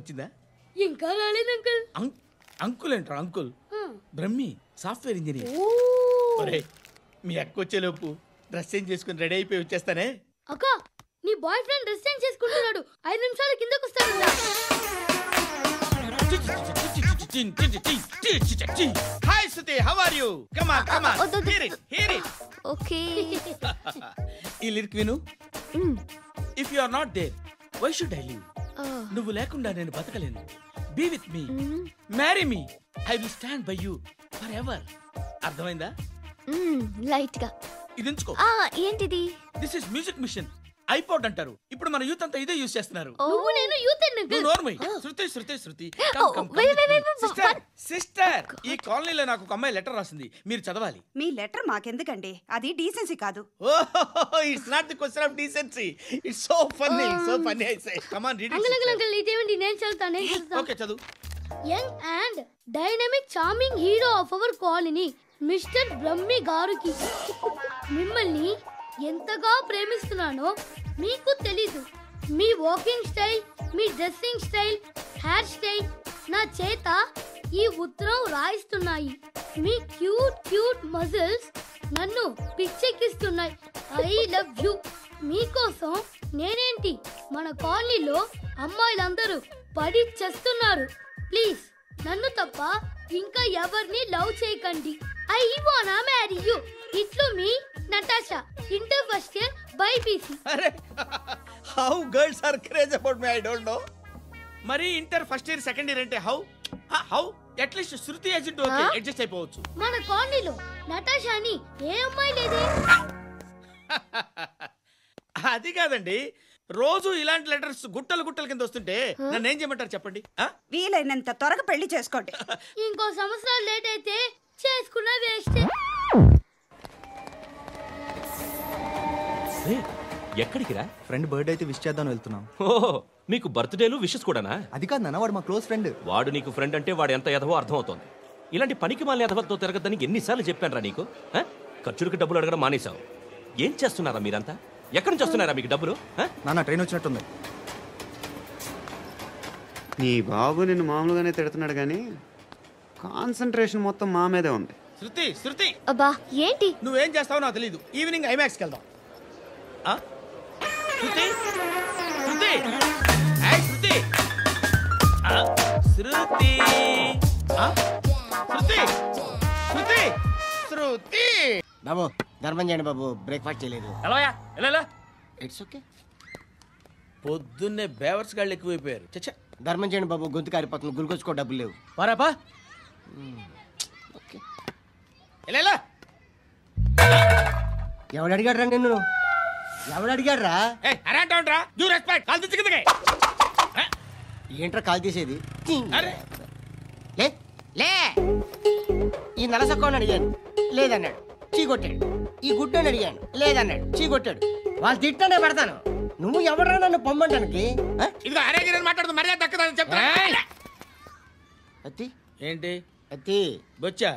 వచ్చిందా? ఇంకా రాలేదు అంకుల్. అంకుల్ ఏంట్రా అంకుల్? Brahmi software engineer. ఒరే మీ అక్క వచ్చేలోపు డ్రెస్ చేంజ్ చేసుకుని రెడీ అయిపోయి వచ్చేస్తానే. అక్క నీ బాయ్ ఫ్రెండ్ డ్రెస్ చేంజ్ చేసుకుంటున్నాడు, 5 నిమిషాల కిందకు వస్తాడు. Hi Shruti, how are you? Come on come on, hear it. Okay. ఈ లిరిక్ విను. If you are not there why should I live? నువ్వు లేకుండా నేను బతకలేను. Be with me, marry me, I will stand by you forever. అర్థమైందా? Light గా. ఇది ఉంచుకో. ఏంటిది? This is music machine, iPod అంటారు. ఇప్పుడు మన యూత్ అంతా ఇదే యూస్ చేస్తున్నారు. నువ్వు నేను యూత్ అంకుల్. నోర్మై. శృతి శృతి శృతి. సిస్టర్, ఈ కాలనీలో నాకు ఒక అమ్మాయి లెటర్ రాసింది, మీరు చదవాలి. మీ లెటర్ మాకెందుకండి, అది డీసెన్సీ కాదు. It's not the question of decency, it's so funny, so funny. I say come on read it. Uncle ఇదేంటి? నేను చదువుతాను. ఓకే చదువు. Young and dynamic charming hero of our colony mister Brahmi గారికి మిమ్మల్ని ఎంతగా ప్రేమిస్తున్నానో మీకు తెలీదు. మీ వాకింగ్ స్టైల్, మీ డ్రెస్సింగ్ స్టైల్, హెయిర్ స్టైల్ నా చేత ఈ ఉత్తరం రాయిస్తున్నాయి. మీ క్యూట్ క్యూట్ మజిల్స్ నన్ను పిచ్చెక్కిస్తున్నాయి. I love you. మీకోసం నేనేంటి, మన కాలనీలో అమ్మాయిలందరూ పడి చేస్తున్నారు. ప్లీజ్ నన్ను తప్ప ఇంకా ఎవరిని లవ్ చేయకండి. ఐ వానా మ్యారీ యూ. ఇట్లు మీ Natasha, inter first year BiPC. అరే how girls are craze about me, I don't know. మరి inter first year second year అంటే how how at least Shruti agent okay adjust అయిపోవచ్చు. మన కాలనీలో నటాషాని ఏ అమ్మాయి లేదే. అది కాదండి, రోజు ఇలాంటి లెటర్స్ గుట్టలు గుట్టల కింద వస్తుంటే నన్ను ఏం చేయమంటారు చెప్పండి? వీలైనంత త్వరగా పెళ్లి చేసుకోండి. ఇంకో సంవత్సరాలు లేట్ అయితే చేసుకున్న వేస్ట్. ఎక్కడికి రా? ఫ్రెండ్ బర్త్డే అయితే విష్ చేద్దాం వెళ్తున్నాం. ఓహో, మీకు బర్త్డేలు విషెస్ కూడానా? అది కాదు నాన్న, వాడు మా క్లోజ్ ఫ్రెండ్. వాడు నీకు ఫ్రెండ్ అంటే వాడు ఎంత ఎదవో అర్థం అవుతోంది. ఇలాంటి పనికి మాలిన ఎదవతో తిరగద్దని ఎన్నిసార్లు చెప్పానురా నీకు? ఖర్చులకు డబ్బులు అడగడం మానేశావు. ఏం చేస్తున్నారా మీరంతా? ఎక్కడి నుంచి వస్తున్నారా మీకు డబ్బులు? నాన్న ట్రైన్ వచ్చినట్టుంది. నీ బాబు నిన్ను మామూలుగానే తిడుతున్నాడు కానీ కాన్సంట్రేషన్ మొత్తం మా మీదే ఉంది. శృతి శృతి, అబ్బా ఏంటి? నువ్వేం చేస్తావో నాకు తెలీదు. ఈవినింగ్ ఐమాక్స్కి వెళ్దాం. శృతి శృతి శృతి శృతి శృతి శృతి శృతి. బాబు ధర్మం చేయండి బాబు, బ్రేక్ఫాస్ట్ చేయలేదు. It's okay. పొద్దున్నే బేవర్స్ గాళ్ళు ఎక్కువైపోయారు. చచ్చా, ధర్మం చేయండి బాబు, గొంతు కారిపోతుంది, గురికొచ్చుకో డబ్బులు లేవు. పారాపా. ఓకే. ఎవడు అడిగాడు రా నిన్ను? ఎవడు అడిగాడు రా? ఏంట్రా కాల్ తీసేది? లే, ఈ నలసక్కని అడిగాను, లేదన్నాడు, చీ కొట్టాడు. ఈ గుడ్డని అడిగాను, లేదన్నాడు, చీ కొట్టాడు. వాళ్ళు తిట్టానే పెడతాను. నువ్వు ఎవడరా నన్ను పొమ్మంటానికి? అత్తి ఏంటి? అత్తి బొచ్చా.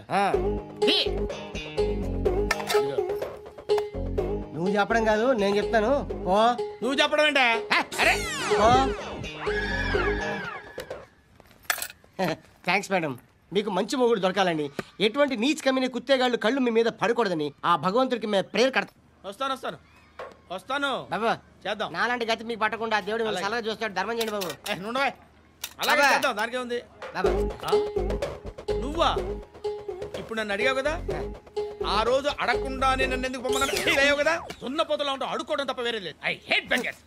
నువ్వు చెప్పడం కాదు, నేను చెప్తాను. ఓ నువ్వు చెప్పడం ఏంటా? Thanks madam. మీకు మంచి మొగుడు దొరకాలని, ఎటువంటి నీచ్ కమ్మిన కుత్తేగాళ్ళు కళ్ళు మీ మీద పడకూడదని ఆ భగవంతుడికి మేము ప్రేయర్ కడతాం. వస్తాను వస్తాను వస్తాను బాబా. చేద్దాం. నాలాంటి గతి మీకు పట్టకుండా ఆ దేవుడు సలహా చూస్తాడు. ధర్మం చేయండి బాబు. అలాగే చేద్దాం, దానికే ఉంది. నువ్వా ఇప్పుడు నన్ను అడిగావు కదా, ఆ రోజు అడగకుండానే నన్ను ఎందుకు పొమ్మన్నావు కదా. సున్న పోతలో ఉంటావు, అడుక్కోవడం తప్ప వేరే లేదు. I hate bangers.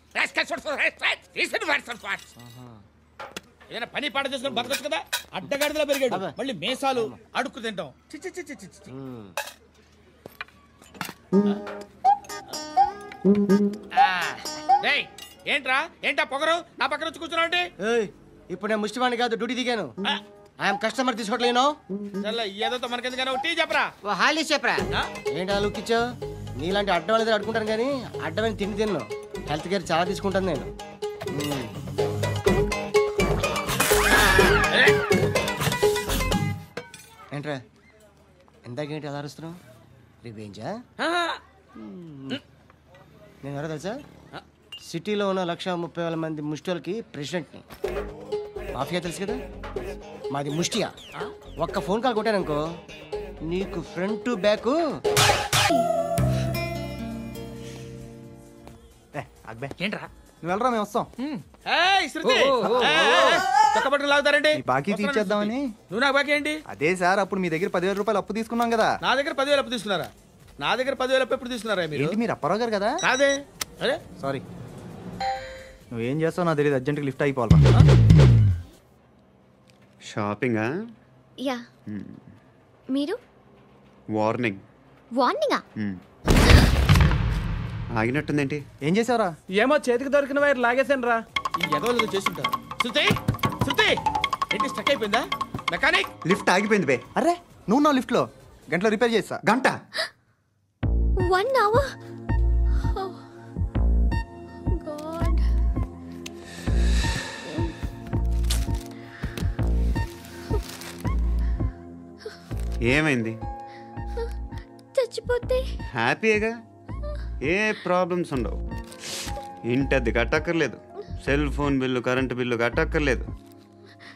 ఏదైనా పని పాట చేసుకుని బతకొచ్చు కదా. అడ్డగాడిలో పెరిగాడు, మళ్ళీ మేసాలు అడుక్కు తింటాం. ఏంట్రా ఏంటా పొగరు నా పక్కన వచ్చి కూర్చున్నావు అంటే? ఇప్పుడు నేను ముష్టివాణి కాదు, డ్యూటీ దిగాను. ఐఎమ్ కస్టమర్, తీసుకోవట్లేను. ఏదో మనకెందుకైనా టీ చెప్పరా. హాలీస్ చెప్పరా. ఏంటి లుక్ ఇచ్చావు? నీలాంటి అడ్డం వాళ్ళ అడుకుంటాను కానీ అడ్డమైన తిండి తిన్ను. హెల్త్ కేర్ చాలా తీసుకుంటాను నేను. ఏంట్రా ఎందాకేంటి అలా అరుస్తున్నావు? రివేంజా? నేను ఎవరో తెలుసా? సిటీలో ఉన్న 130,000 మంది ముష్టిలకి ప్రెసిడెంట్ని. మాఫియా తెలుసు కదా, మాది ముష్టియా. ఒక్క ఫోన్ కాల్ కొట్టాననుకో నీకు ఫ్రంట్ టు బ్యాక్. అక్బే ఏంట్రా నువ్వు వెళ్ళరా, మేము వస్తాం. శృతి పట్టుకుని లాగుతారండి. ఈ బాకీ తీర్చేద్దామని. నువ్వు నాకు బాకీ ఏంటి? అదే సార్, అప్పుడు మీ దగ్గర 10,000 రూపాయలు అప్పు తీసుకున్నాం కదా. నా దగ్గర 10,000 అప్పు తీసుకున్నారా? నా దగ్గర 10,000 అప్పు ఎప్పుడు తీసుకున్నారా మీరు? ఏంటి మీరు అప్పారావు గారు కదా? కాదే. అరే సారీ. నువ్వేం చేస్తావు నాకు తెలియదు, అర్జెంట్గా లిఫ్ట్ అయిపోవాలి. షాపింగా? యా. మీరు? వార్నింగ్. వార్నింగా? ఆగినట్టుందేంటి? ఏం చేసావురా? ఏమో చేతికి దొరికిన వైర్ లాగేసాను రా. ఈ ఎగవలు చేస్తుంటారు. శృతి శృతి ఏంటి స్టక్ అయిపోయిందా? మెకానిక్ లిఫ్ట్ ఆగిపోయింది బే. అరే నువ్వు నా లిఫ్ట్లో గంటలో రిపేర్ చేస్తా. గంట? 1 hour? Oh, God. ఏమైంది? చచ్చిపోతే హ్యాపీగా, ఏ ప్రాబ్లమ్స్ ఉండవు. ఇంటి అద్దె కట్టక్కర్లేదు, cell phone bill current bill కట్టక్కర్లేదు,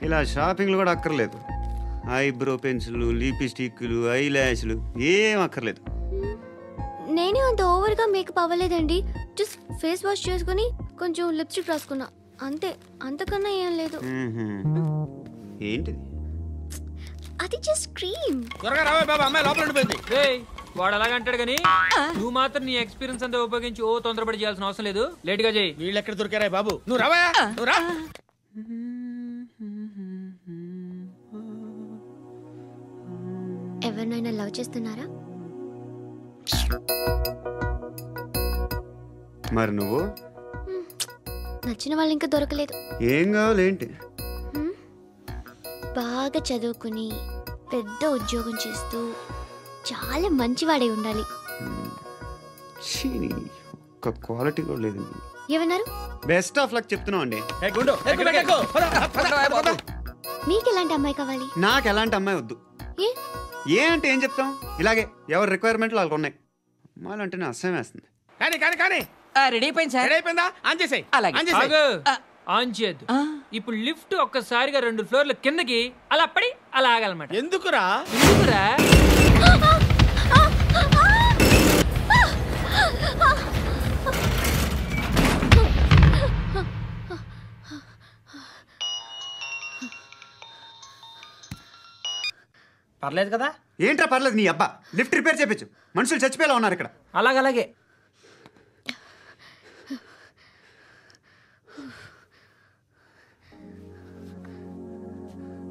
ఇలా షాపింగ్లు కూడా అక్కర్లేదు. ఐబ్రో పెన్సిల్లు, లిప్స్టిక్లు, ఐ ల్యాష్లు ఏం అక్కర్లేదు. నేనే అంత ఓవర్గా మేకప్ అవ్వలేదండి. జస్ట్ ఫేస్ వాష్ చేసుకుని కొంచెం లిప్స్టిక్ రాసుకున్నా అంతే, అంతకన్నా ఏం లేదు. ఏంటిది? అది జస్ట్ క్రీమ్. త్వరగా రావే బాబా, అమ్మాయి లోపల ఉండిపోయింది. వాడు అలాగంటాడు కానీ నువ్వు మాత్రం నీ ఎక్స్పీరియన్స్ అంతా ఉపయోగించి తొందరపడి చేయాల్సిన అవసరం లేదు. లేట్ గా చేయి. వీళ్ళు ఎక్కడ దొరికారా బాబు? నువ్వు రావా, నువ్వు రా. ఎవరినైనా లవ్ చేస్తున్నారా? మరి నువ్వు? నచ్చిన వాళ్ళు ఇంకా దొరకలేదు. ఏం కావాలి ఏంటి? బాగా చదువుకుని పెద్ద ఉద్యోగం చేస్తూ చాలా మంచివాడే ఉండాలి. ఒక్క క్వాలిటీ కూడా లేదు. ఏమన్నారు? బెస్ట్ ఆఫ్ లక్ చెప్తున్నావు అండి. మీకు ఎలాంటి అమ్మాయి కావాలి? నాకు ఎలాంటి అమ్మాయి వద్దు. ఏ అంటే ఏం చెప్తాం, ఇలాగే ఎవరి రిక్వైర్మెంట్లు వాళ్ళకు ఉన్నాయి. అమ్మాయిలు అంటేనే అసహ్యం వేస్తుంది. కానీ కానీ కానీ రెడీ అయిపోయింది సార్. రెడీ అయిపోయిందా? ఆన్ చేసేయ్. ఆన్ చేయద్దు. ఇప్పుడు లిఫ్ట్ ఒక్కసారిగా 2 ఫ్లోర్ల కిందకి అలా పడి అలా ఆగాలన్నమాట. ఎందుకురా? ఎందుకురా? పర్లేదు కదా? ఏంట్రా పర్లేదు నీ అబ్బా. లిఫ్ట్ రిపేర్ చేయించు, మనుషులు చచ్చిపోయేలా ఉన్నారు ఇక్కడ. అలాగే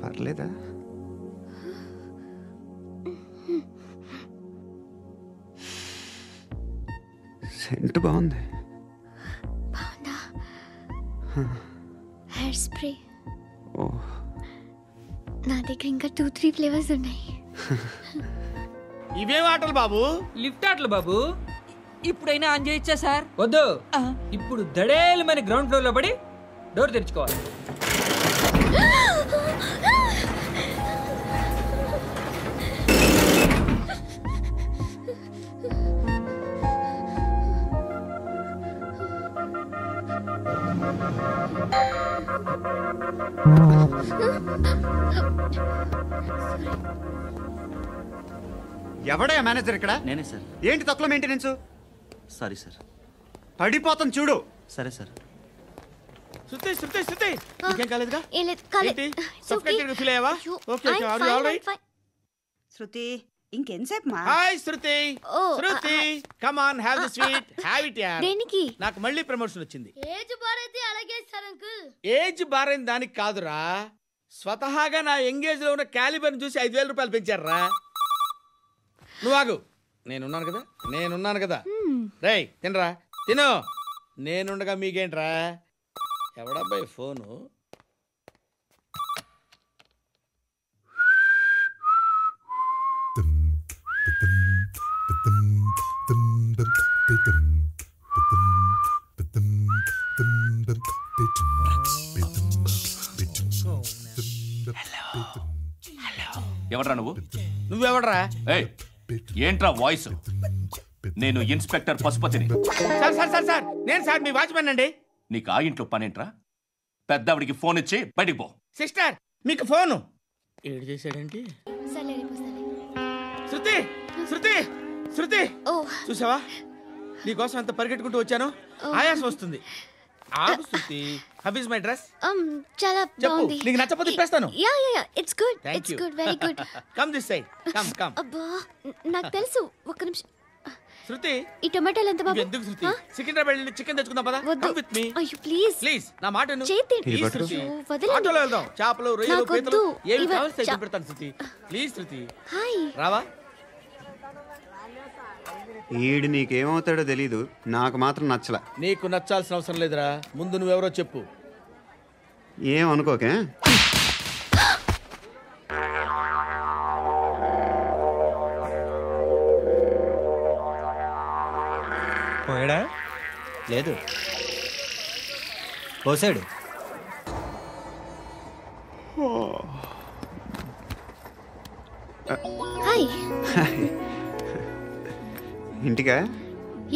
పర్లేదా? సెంట్ బాగుంది. Hair spray. ఓ, నా దగ్గర ఇంకా 2-3 ఫ్లేవర్స్ ఉన్నాయి. ఇవేం ఆటలు బాబు? లిఫ్ట్ ఆటలు బాబు. ఇప్పుడైనా ఆన్ చేయొచ్చా సార్? వద్దు. ఇప్పుడు దడేలమని గ్రౌండ్ ఫ్లోర్ లో పడి డోర్ తెరుచుకోవాలి. ఎవడయ్యా మేనేజర్ ఇక్కడ? నేనే సార్. ఏంటి తక్కువ మెయింటెనెన్స్? Sorry sir. పడిపోతాం చూడు. సరే సార్. శృతి శృతి శృతి ఇంకేం కాలేదుగా? ఏం లేదు, కాలేదు. ఏంటి? It's okay. Suffocated గా feel అయ్యావా? Okay okay, are you all right? Shruti ఇంకెంతసేపు మా? Hi Shruti. Oh, Shruti come on, have the sweet, have it యార్. దేనికి? నాకు మళ్ళీ ప్రమోషన్ వచ్చింది. ఏజ్ బారైతే అలాగే సార్ అంకుల్. ఏజ్ బారైన దానికి కాదురా, స్వతహాగా నా ఎంగేజ్ లో ఉన్న క్యాలిబర్ చూసి 5,000 రూపాయలు పెంచారా. నువ్వు ఆగు, నేనున్నాను కదా. రేయ్ తినరా, తిను. నేనుండగా మీకేంట్రా? ఎవడబ్బాయి ఫోను? ఎవడ్రా నువ్వు? నువ్వెవడరా? ఏయ్, ఏంట్రా వాయిస్? నేను ఇన్స్పెక్టర్ పశుపతిని. సార్ సార్ సార్ సార్, నేను సార్ మీ వాచ్మెన్ అండి. నీకు ఆ ఇంట్లో పనేంట్రా? పెద్దవిడికి ఫోన్ ఇచ్చి బయటికి పో. సిస్టర్ మీకు ఫోను ఏడు చేశాడంటే. శృతి శృతి శృతి చూసావా నీకోసం ఎంత పరిగెట్టుకుంటూ వచ్చాను. ఆయాసం వస్తుంది. ఆగు Shruti. How is my dress? చాలా బాగుంది. నీకు నచ్చకపోతే తిప్పేస్తాను. Yeah yeah yeah it's good. It's good very good. Come this side. Come come. అబ్బా నాకు తెలుసు. ఒక్క నిమిషం. శృతి ఈ టొమాటోలు ఎంత బాబు? ఎందుకు శృతి? సికింద్రాబాద్ వెళ్ళి చికెన్ తెచ్చుకుందాం పద. Come with me. అయ్యో ప్లీజ్ ప్లీజ్ నా మాట విను. చేతి శృతి వదలండి. ఆటోలో వెళ్దాం. చేపలు రొయ్యలు నాకు పీతలు వద్దు. ఏమి కావాలి తెచ్చి పెడతాను శృతి. Please Shruti. హాయ్ రావా? ఈడు నీకేమవుతాడో తెలీదు, నాకు మాత్రం నచ్చలా. నీకు నచ్చాల్సిన అవసరం లేదురా. ముందు నువ్వెవరో చెప్పు. ఏమనుకోకే. పోయాడా? లేదు, పోసాడు. హాయ్. ఇంటికా?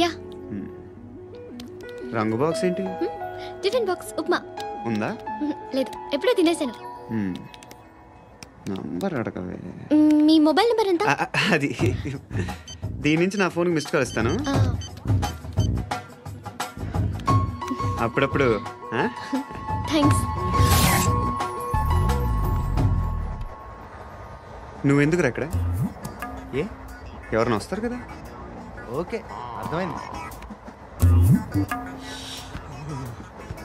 యా. రంగు బాక్స్ ఏంటి? టిఫిన్ బాక్స్ ఉప్మా ఉందా? లేదు, ఎప్పుడో తినేసాను. నంబర్ అడగవే. మీ మొబైల్ నెంబర్ ఎంత? అది దీని నుంచి నా ఫోన్కి మిస్డ్ కాల్ ఇస్తాను. అప్పుడప్పుడు. థ్యాంక్స్. నువ్వెందుకు అక్కడ? ఏ ఎవరైనా వస్తారు కదా. ఓకే, అర్థమైంది.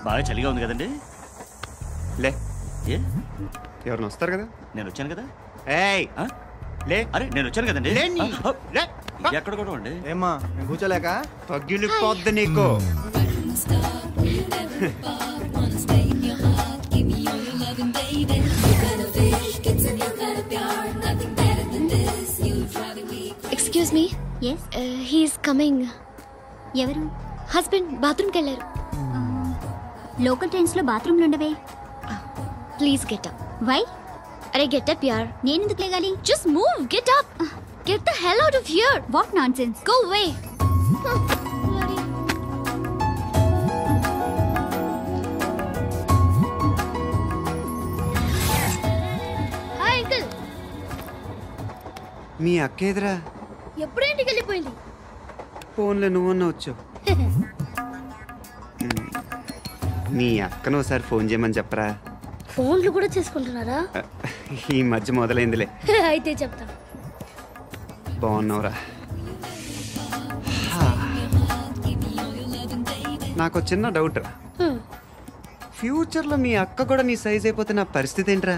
బాగా చలిగా ఉంది కదండి. లే, ఏ ఎవరైనా వస్తారు కదా. నేను వచ్చాను కదా. ఏయ్ లే. అరే నేను వచ్చాను కదండి. ఎక్కడ కూడా అండి. ఏమ్మా నేను కూర్చోలేక తగ్గిలిపోద్ది నీకు. Excuse me. Yes he's coming. ఎవరు? హస్బెండ్ బాత్రూమ్కి వెళ్ళారు. లోకల్ ట్రైన్స్ లో బాత్రూమ్లు ఉండవే. Please get up. వై? అరే గెట్ అప్ యార్. నేను ఎందుకు లేగాలి? Just move. Get up. Get the hell out of here. What nonsense. Go away. Hi uncle. మీ అక్క ఎదురా? ఎప్పుడు ఇంటికి వెళ్ళిపోయింది. ఫోన్లో నువ్వన్నా వచ్చావు. మీ అక్కను ఒకసారి ఫోన్ చేయమని చెప్పరా. ఫోన్లు కూడా చేసుకుంటున్నారా? ఈ మధ్య మొదలైందిలే. అయితే చెప్తా. బాగున్నావురా. నాకు చిన్న డౌట్ రా. ఫ్యూచర్లో మీ అక్క కూడా నీ సైజ్ అయిపోతే నా పరిస్థితి ఏంట్రా?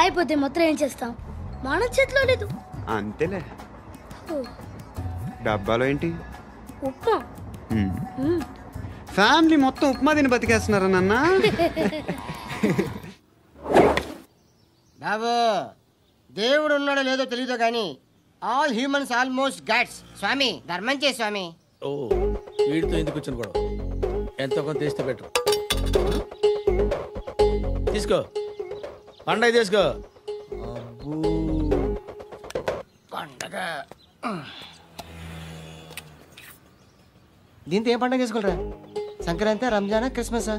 అయిపోతే మొత్తం ఏం చేస్తాం? మన చేతిలో లేదు. అంతేలే. డబ్బాలో ఏంటి? ఉప్మా. ఫ్యామిలీ మొత్తం ఉప్మా తిని బతికేస్తున్నారా నాన్న? బాబు దేవుడు ఉన్నాడో లేదో తెలియదు కానీ ఆల్ హ్యూమన్స్ ఆల్మోస్ట్ గాడ్స్. స్వామి ధర్మం చే స్వామి. ఓ వీడితో ఎందుకు వచ్చిన గొడవ? ఎంతో కొంత తీస్తే బెటర్. తీసుకో పండగ తీసుకో. పండగ దీంతో ఏం పండగ చేసుకోరా? సంక్రాంతి, రంజానా, క్రిస్మస్?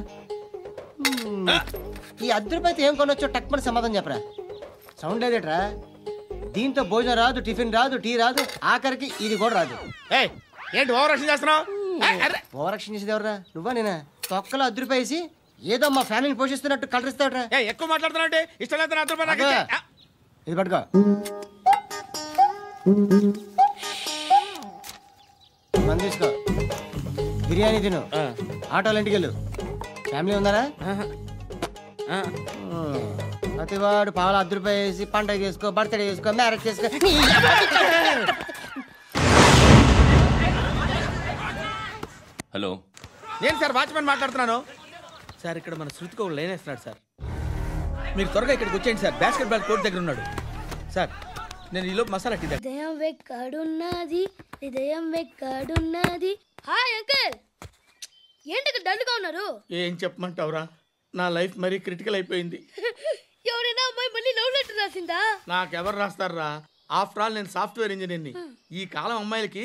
ఈ అద్దరిపైతే ఏం కొనొచ్చో టక్మని సమాధానం చెప్పరా. సౌండ్ లేదేట్రా? దీంతో భోజనం రాదు, టిఫిన్ రాదు, టీ రాదు, ఆఖరికి ఇది కూడా రాదు. ఏంటి ఓవర్ యాక్షన్ చేస్తున్నావు? ఓవర్ యాక్షన్ చేసేది ఎవరా? నువ్వా నేనా? తొక్కలో అద్దరిపేసి ఏదో మా ఫ్యామిలీని పోషిస్తున్నట్టు కలరిస్తావుట్రా. ఎక్కువ మాట్లాడుతున్నా ఇష్టం లేదు. ఇది పట్టుకో. మంది తీసుకో. బిర్యానీ తిను. ఆటోలు ఇంటికి వెళ్ళు. ఫ్యామిలీ ఉన్నారా? ప్రతివాడు పావులు ₹10 వేసి పండగ చేసుకో, బర్త్డే చేసుకో, మ్యారేజ్ చేసుకో. హలో, నేను సార్ వాచ్మెన్ మాట్లాడుతున్నాను. సార్ ఇక్కడ మన శృతికో లైన్ వేస్తున్నాడు సార్. మీరు త్వరగా ఇక్కడికి వచ్చేయండి సార్. బాస్కెట్ బాల్ కోర్ట్ దగ్గర ఉన్నాడు సార్. నేను ఈలోపు మసాలా టీ దగ్గర. హృదయం వెక్కడున్నది, హృదయం వెక్కడున్నది. Hi uncle. ఏంటి డల్గా ఉన్నారు? ఏం చెప్పమంటావురా, నా లైఫ్ మరీ క్రిటికల్ అయిపోయింది. ఎవరైనా అమ్మాయి మళ్ళీ లవ్ లెటర్ రాసిందా? నాకెవరు రాస్తారా? ఆఫ్టర్ ఆల్ నేను సాఫ్ట్వేర్ ఇంజనీర్ని. ఈ కాలం అమ్మాయిలకి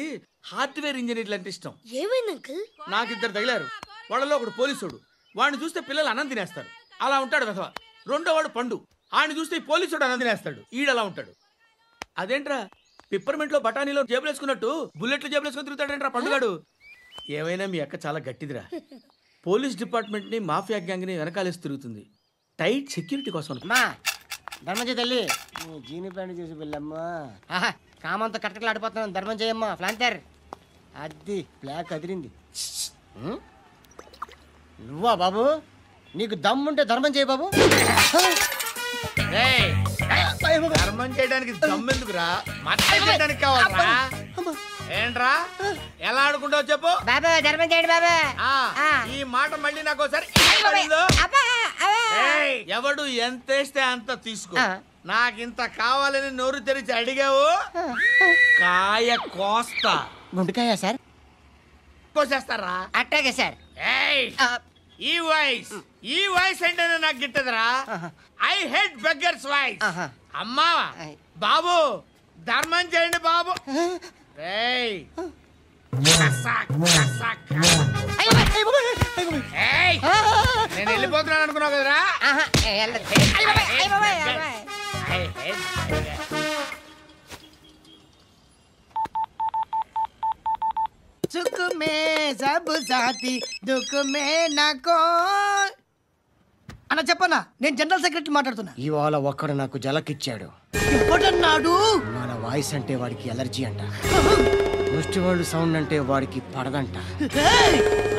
హార్డ్వేర్ ఇంజనీర్లు అంటే ఇష్టం. ఏమైంది అంకుల్? నాకు 2 తగిలారు. వాళ్ళలో ఒకడు పోలీసుడు, వాడిని చూస్తే పిల్లలు అన్నం తినేస్తారు, అలా ఉంటాడు వెధవ. రెండో వాడు పండు, ఆడిని చూస్తే పోలీసుడు అన్నం తినేస్తాడు, ఈడలా ఉంటాడు. అదేంట్రా పిప్పర్మెంట్ లో బఠానీలో జేబులు వేసుకున్నట్టు బుల్లెట్లు జేబులు వేసుకుని తిరుగుతాడేంట్రా పండుగాడు. ఏమైనా మీ అక్క చాలా గట్టిదిరా. పోలీస్ డిపార్ట్మెంట్ ని మాఫియా గ్యాంగ్ ని వెనకాలేసి తిరుగుతుంది, టైట్ సెక్యూరిటీ కోసం. ధర్మం చేయ తల్లి, జీని ప్యాంట్ చేసి వెళ్ళమ్మా. కామంతో కట్టకలు ఆడిపోతున్నాను. ధర్మం చేయమ్మా. ఫ్లాంటర్ అది బ్లాక్ అదిరింది. నువ్వా బాబు? నీకు దమ్ముంటే ధర్మం చేయ బాబు. ధర్మం చేయడానికి దమ్మెందుకురా, చేయడానికి కావాలరా. ఏంట్రా ఎలా ఆడుకుంటావు చెప్పు బాబా. ధర్మం చేయండి బాబా. ఈ మాట మళ్ళీ నాకు ఒకసారి ఎవడు ఎంత వేస్తే అంత తీసుకో. నాకింత కావాలని నోరు తెరిచి అడిగావు, కాయ కోస్తా. గుండెకాయ సార్? కోసేస్తారా? అట్టాగే సార్. ఈ వాయిస్ అంటేనే నాకు గిట్టదురా. I hate beggars voice. అమ్మా బాబు ధర్మం చేయండి బాబు. నేను వెళ్ళిపోతున్నాను అనుకున్నావు కదరా. సుఖ మే సబ్ సాథీ దుఃఖ మే నాకో. అన్న చెప్పన్నా, నేను జనరల్ సెక్రటరీ మాట్లాడుతున్నా. ఇవాళ ఒక్కడు నాకు జలకిచ్చాడు. ఎవడన్నాడు? మన వాయిస్ అంటే వాడికి ఎలర్జీ అంట, ముష్టి వాళ్ళు సౌండ్ అంటే వాడికి పడదంట.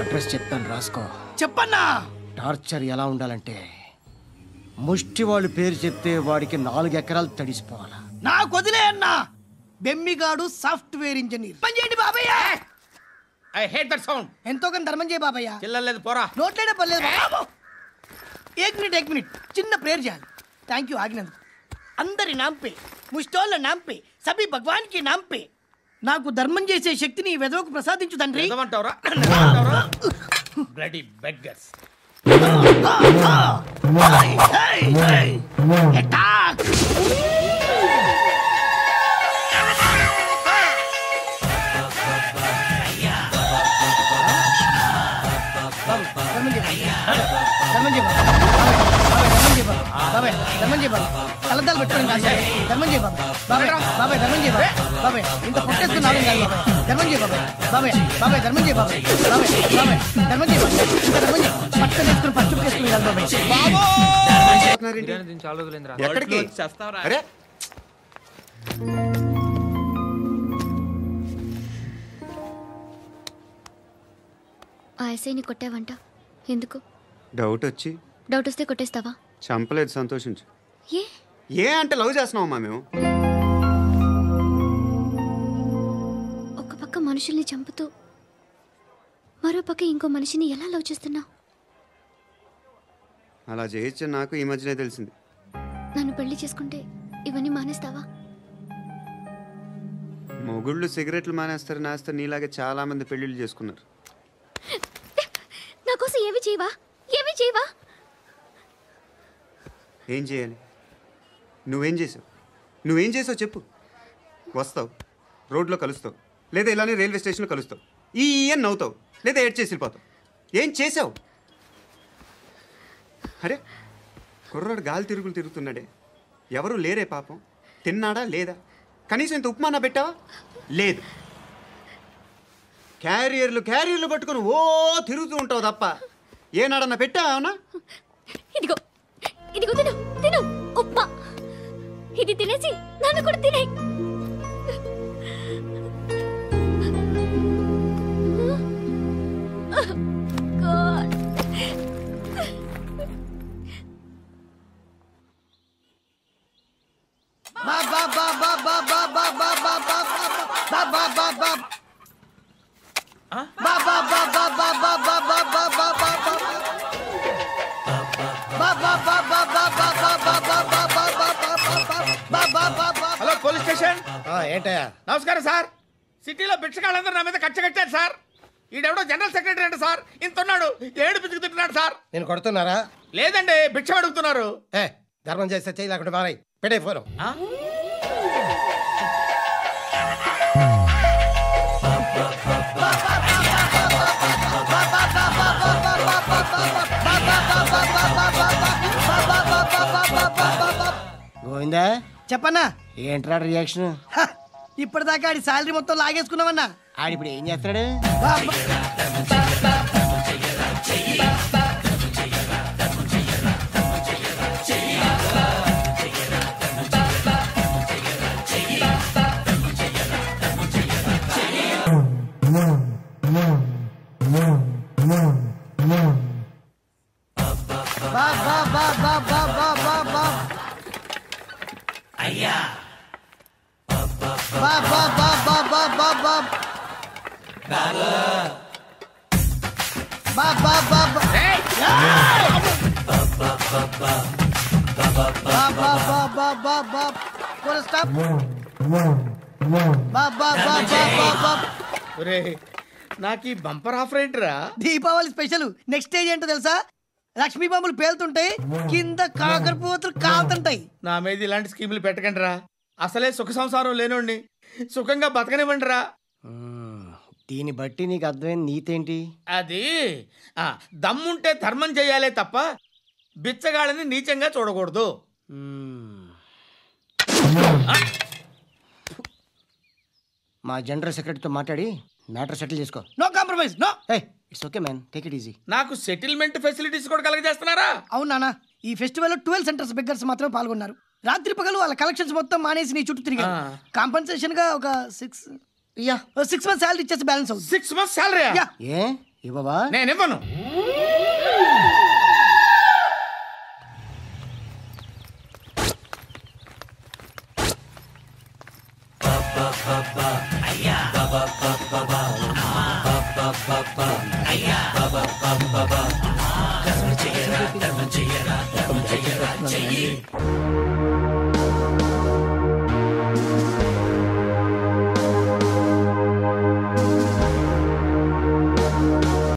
అడ్రస్ చెప్తాను రాసుకో. చెప్పన్నా. టార్చర్ ఎలా ఉండాలంటే ముష్టి వాళ్ళు పేరు చెప్తే వాడికి 4 ఎకరాలు తడిసిపోవాలా. నాకు వదిలే అన్నా. బెమ్మిగాడు సాఫ్ట్వేర్ ఇంజనీర్. పని చేయండి బాబయ్య. I hate that sound. ఎంతో కొంత ధర్మం చేయ బాబయ్య. చిల్లలేదు పోరా. నోట్లేనే పర్లేదు బాబు. ఏక్ మినిట్ చిన్న ప్రేయర్ చేయాలి. థ్యాంక్ యూ ఆగినందుకు. అందరి నాంపే, ముష్టోళ్ళ నాంపే, సభీ భగవాన్ కి నాంపే నాకు ధర్మం చేసే శక్తిని ఈ వెదవకు ప్రసాదించు తండ్రి. Bloody beggars. కలదాలు పెట్టుకోండి కాదు. ధర్మం చేయ బాబాయ్. బాబాయ్ ధర్మం చేయ బాబాయ్. ఇంత పొట్టేసుకున్నాడు కాదు బాబాయ్. ధర్మం చేయ బాబాయ్. బాబాయ్ ధర్మం చేయ బాబాయ్. ధర్మం చేయ బాబాయ్. ఇంకా ధర్మం చేయ. పట్టుకొని వేసుకుని పచ్చుకు వేసుకుని కాదు బాబాయ్. చాలా రోజులైందిరా. ఎక్కడికి? అరే ఆ ఎస్ఐని కొట్టావంట, ఎందుకు? డౌట్ వచ్చి. డౌట్ వస్తే కొట్టేస్తావా? చంపలేదు, సంతోషించు. ఏ అంటే లవ్ చేస్తున్నావమ్మా మేము. ఒక పక్క మనుషుల్ని చంపుతూ మరో పక్క ఇంకో మనిషిని ఎలా లవ్ చేస్తున్నావు? అలా చేయొచ్చు నాకు ఈ మధ్యనే తెలిసింది. నన్ను పెళ్లి చేసుకుంటే ఇవన్నీ మానేస్తావా? మొగుళ్ళు సిగరెట్లు మానేస్తారు, నేస్తారు. నీలాగే చాలా మంది పెళ్లిళ్ళు చేసుకున్నారు. నా కోసం ఏమి చేయవా? ఏం చేయాలి? నువ్వేం చేసావు చెప్పు. వస్తావు, రోడ్లో కలుస్తావు, లేదా ఇలానే రైల్వే స్టేషన్లో కలుస్తావు, ఈ నవ్వుతావు, లేదా ఏడ్ చేసి వెళ్ళిపోతావు. ఏం చేసావు? అరే కుర్రాడు గాలి తిరుగుతున్నాడే, ఎవరు లేరే పాపం. తిన్నాడా లేదా? కనీసం ఇంత ఉప్మానా పెట్టావా? లేదు. క్యారియర్లు పట్టుకుని ఓ తిరుగుతూ ఉంటావు తప్ప ఏనాడన్నా పెట్టావా? ఇదిగో తిను ఉప్మా. ఇది తినేసి నన్ను కూడా తినే. Hello police station. ఏంటయ్యా? నమస్కారం సార్. సిటీలో భిక్షగాళ్ళందరూ నా మీద కట్టారు సార్. ఈడెవడో జనరల్ సెక్రటరీ అంట సార్. ఇంత ఉన్నాడు, ఏడు పిచ్చుకు తింటున్నాడు సార్. నేను కొడుతున్నారా? లేదండి, భిక్ష అడుగుతున్నారు. ధర్మం చేస్తే చేయి, లేకుండా మారాయి. పెట్టే ఫోన్. అర్థమైందా? చెప్పన్నా. ఏంట్రా రియాక్షన్? ఇప్పటిదాకా ఆడి శాలరీ మొత్తం లాగేసుకున్నావన్నా. ఆడిప్పుడు ఏం చేస్తాడు? నాకు ఈ బంపర్ ఆఫర్ ఏంటిరా? దీపావళి స్పెషల్. నెక్స్ట్ స్టేజ్ ఏంటో తెలుసా? లక్ష్మీ బాంబులు పేలుతుంటాయి, కింద కాకరపువ్వతులు కాలుతుంటాయి. నా మీద ఇలాంటి స్కీములు పెట్టకండి రా. అసలే సుఖ సంసారం లేనోడిని సుఖంగా బతకనివ్వండి రా. దీన్ని బట్టి నీకు అర్థమైన నీతేంటి? అది దమ్ముంటే ధర్మం చెయ్యాలే తప్ప బిచ్చగాళ్ళని నీచంగా చూడకూడదు. మా జనరల్ సెక్రటరీతో మాట్లాడి మ్యాటర్ సెటిల్ చేసుకో. No compromise. No. It's okay man, take it easy. నాకు సెటిల్మెంట్ ఫెసిలిటీస్ కూడా కలగజేస్తున్నారా? అవును నాన్న, ఈ ఫెస్టివల్ లో 12 సెంటర్స్ బెగ్గర్స్ మాత్రమే పాల్గొన్నారు. రాత్రి పగలు వాళ్ళ కలెక్షన్స్ మొత్తం మానేసి నీ చుట్టూ తిరిగారు. కాంపన్సేషన్ గా ఒక 6 మంత్స్ శాలరీ ఇచ్చేసి బ్యాలెన్స్ అవుతుంది. 6 మంత్స్ శాలరీ? ఏ ఇవ్వవా? నేను ఇవ్వను.